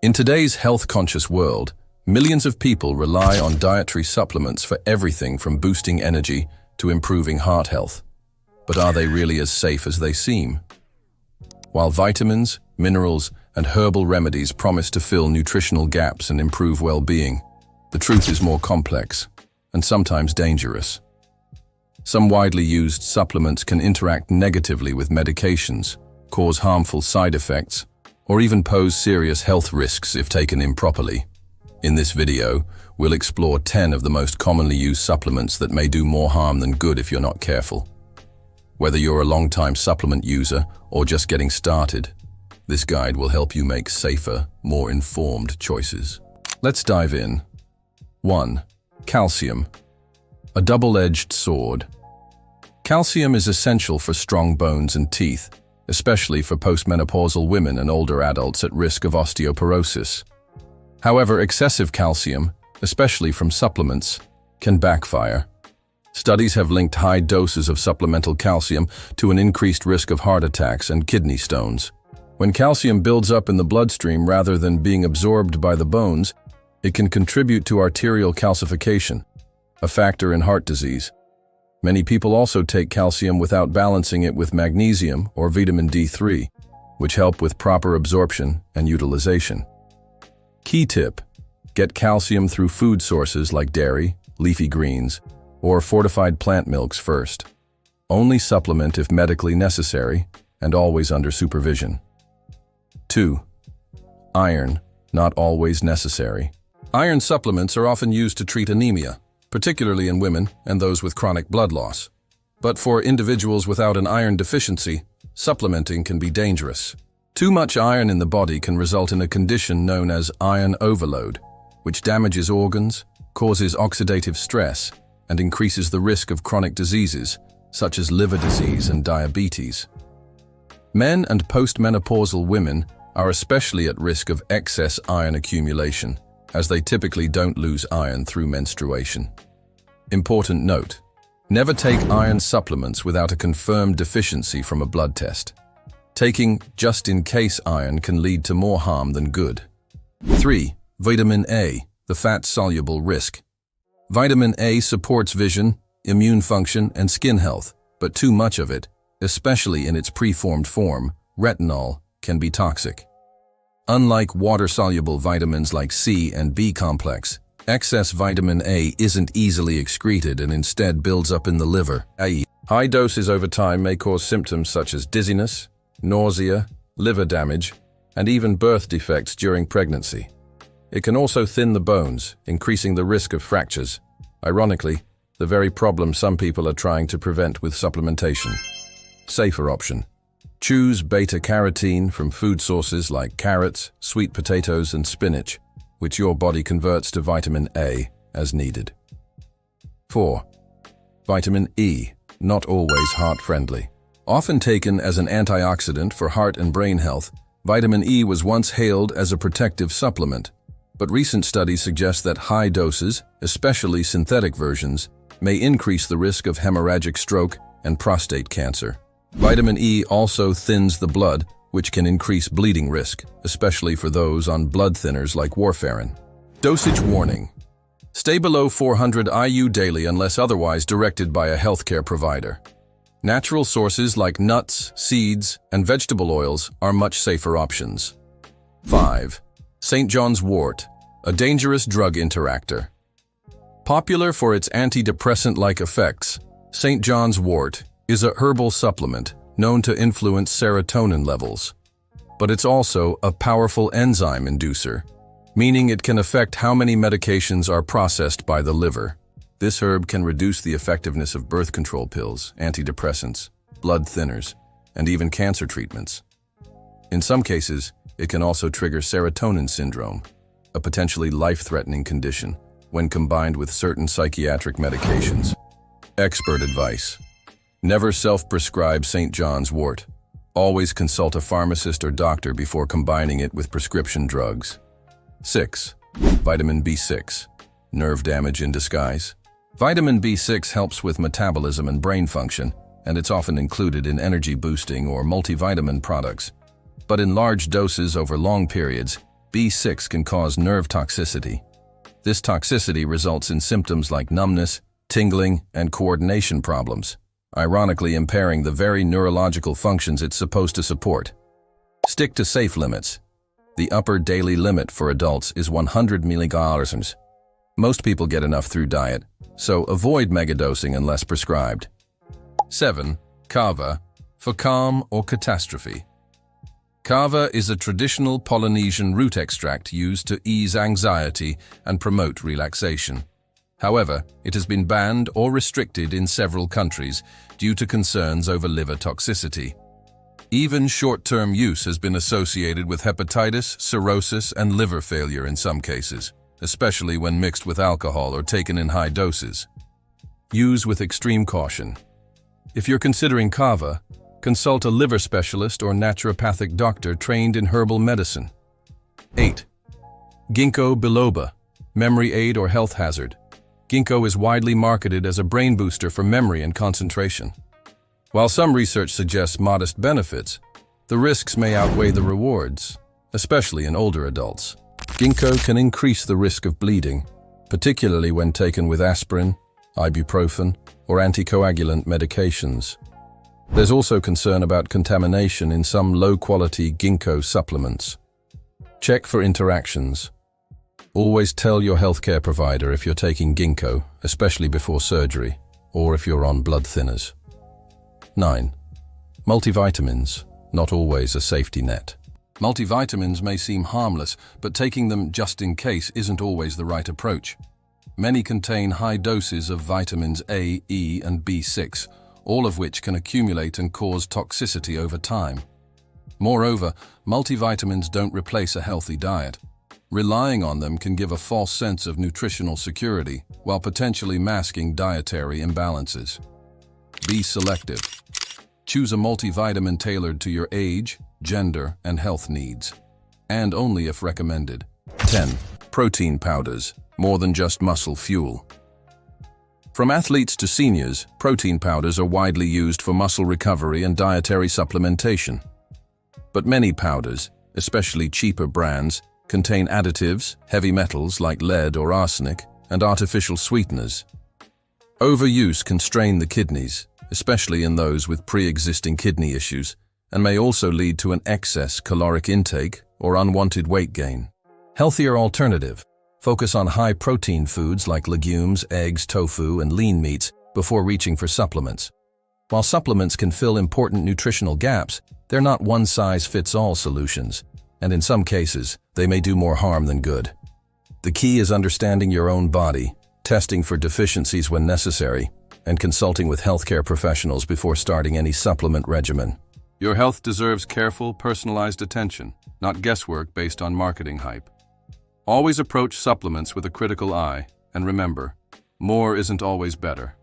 In today's health-conscious world, millions of people rely on dietary supplements for everything from boosting energy to improving heart health. But are they really as safe as they seem? While vitamins, minerals, and herbal remedies promise to fill nutritional gaps and improve well-being, the truth is more complex and sometimes dangerous. Some widely used supplements can interact negatively with medications, cause harmful side effects, or even pose serious health risks if taken improperly. In this video, we'll explore 10 of the most commonly used supplements that may do more harm than good if you're not careful. Whether you're a long-time supplement user or just getting started, this guide will help you make safer, more informed choices. Let's dive in. 1. Calcium. A double-edged sword. Calcium is essential for strong bones and teeth, especially for postmenopausal women and older adults at risk of osteoporosis. However, excessive calcium, especially from supplements, can backfire. Studies have linked high doses of supplemental calcium to an increased risk of heart attacks and kidney stones. When calcium builds up in the bloodstream rather than being absorbed by the bones, it can contribute to arterial calcification, a factor in heart disease. Many people also take calcium without balancing it with magnesium or vitamin D3, which help with proper absorption and utilization. Key tip: get calcium through food sources like dairy, leafy greens, or fortified plant milks first. Only supplement if medically necessary and always under supervision. 2. Iron, not always necessary. Iron supplements are often used to treat anemia, particularly in women and those with chronic blood loss. But for individuals without an iron deficiency, supplementing can be dangerous. Too much iron in the body can result in a condition known as iron overload, which damages organs, causes oxidative stress, and increases the risk of chronic diseases, such as liver disease and diabetes. Men and postmenopausal women are especially at risk of excess iron accumulation, as they typically don't lose iron through menstruation. Important note: never take iron supplements without a confirmed deficiency from a blood test. Taking just-in-case iron can lead to more harm than good. 3. Vitamin A, the fat-soluble risk. Vitamin A supports vision, immune function, and skin health, but too much of it, especially in its preformed form, retinol, can be toxic. Unlike water-soluble vitamins like C and B complex, excess vitamin A isn't easily excreted and instead builds up in the liver, i.e., high doses over time may cause symptoms such as dizziness, nausea, liver damage, and even birth defects during pregnancy. It can also thin the bones, increasing the risk of fractures. Ironically, the very problem some people are trying to prevent with supplementation. Safer option: choose beta-carotene from food sources like carrots, sweet potatoes, and spinach, which your body converts to vitamin A as needed. 4. Vitamin E, not always heart-friendly. Often taken as an antioxidant for heart and brain health, vitamin E was once hailed as a protective supplement, but recent studies suggest that high doses, especially synthetic versions, may increase the risk of hemorrhagic stroke and prostate cancer. Vitamin E also thins the blood, which can increase bleeding risk, especially for those on blood thinners like warfarin. Dosage warning: stay below 400 IU daily unless otherwise directed by a healthcare provider. Natural sources like nuts, seeds, and vegetable oils are much safer options. 5. St. John's wort, a dangerous drug interactor. Popular for its antidepressant-like effects, St. John's wort is a herbal supplement known to influence serotonin levels. But it's also a powerful enzyme inducer, meaning it can affect how many medications are processed by the liver. This herb can reduce the effectiveness of birth control pills, antidepressants, blood thinners, and even cancer treatments. In some cases, it can also trigger serotonin syndrome, a potentially life-threatening condition, when combined with certain psychiatric medications. Expert advice: never self-prescribe St. John's wort. Always consult a pharmacist or doctor before combining it with prescription drugs. 6. Vitamin B6, nerve damage in disguise. Vitamin B6 helps with metabolism and brain function, and it's often included in energy-boosting or multivitamin products. But in large doses over long periods, B6 can cause nerve toxicity. This toxicity results in symptoms like numbness, tingling, and coordination problems, ironically impairing the very neurological functions it's supposed to support. Stick to safe limits. The upper daily limit for adults is 100 milligrams. Most people get enough through diet, so avoid megadosing unless prescribed. 7. Kava, for calm or catastrophe. Kava is a traditional Polynesian root extract used to ease anxiety and promote relaxation. However, it has been banned or restricted in several countries due to concerns over liver toxicity. Even short-term use has been associated with hepatitis, cirrhosis, and liver failure in some cases, especially when mixed with alcohol or taken in high doses. Use with extreme caution. If you're considering kava, consult a liver specialist or naturopathic doctor trained in herbal medicine. 8. Ginkgo biloba, memory aid or health hazard. Ginkgo is widely marketed as a brain booster for memory and concentration. While some research suggests modest benefits, the risks may outweigh the rewards, especially in older adults. Ginkgo can increase the risk of bleeding, particularly when taken with aspirin, ibuprofen, or anticoagulant medications. There's also concern about contamination in some low-quality ginkgo supplements. Check for interactions. Always tell your healthcare provider if you're taking ginkgo, especially before surgery, or if you're on blood thinners. 9. Multivitamins, not always a safety net. Multivitamins may seem harmless, but taking them just in case isn't always the right approach. Many contain high doses of vitamins A, E, and B6, all of which can accumulate and cause toxicity over time. Moreover, multivitamins don't replace a healthy diet. Relying on them can give a false sense of nutritional security while potentially masking dietary imbalances. Be selective. Choose a multivitamin tailored to your age, gender, and health needs, and only if recommended. 10. Protein powders, more than just muscle fuel. From athletes to seniors, protein powders are widely used for muscle recovery and dietary supplementation. But many powders, especially cheaper brands, contain additives, heavy metals like lead or arsenic, and artificial sweeteners. Overuse can strain the kidneys, especially in those with pre-existing kidney issues, and may also lead to an excess caloric intake or unwanted weight gain. Healthier alternative. Focus on high-protein foods like legumes, eggs, tofu, and lean meats before reaching for supplements. While supplements can fill important nutritional gaps, they're not one-size-fits-all solutions, and in some cases, they may do more harm than good. The key is understanding your own body, testing for deficiencies when necessary, and consulting with healthcare professionals before starting any supplement regimen. Your health deserves careful, personalized attention, not guesswork based on marketing hype. Always approach supplements with a critical eye, and remember, more isn't always better.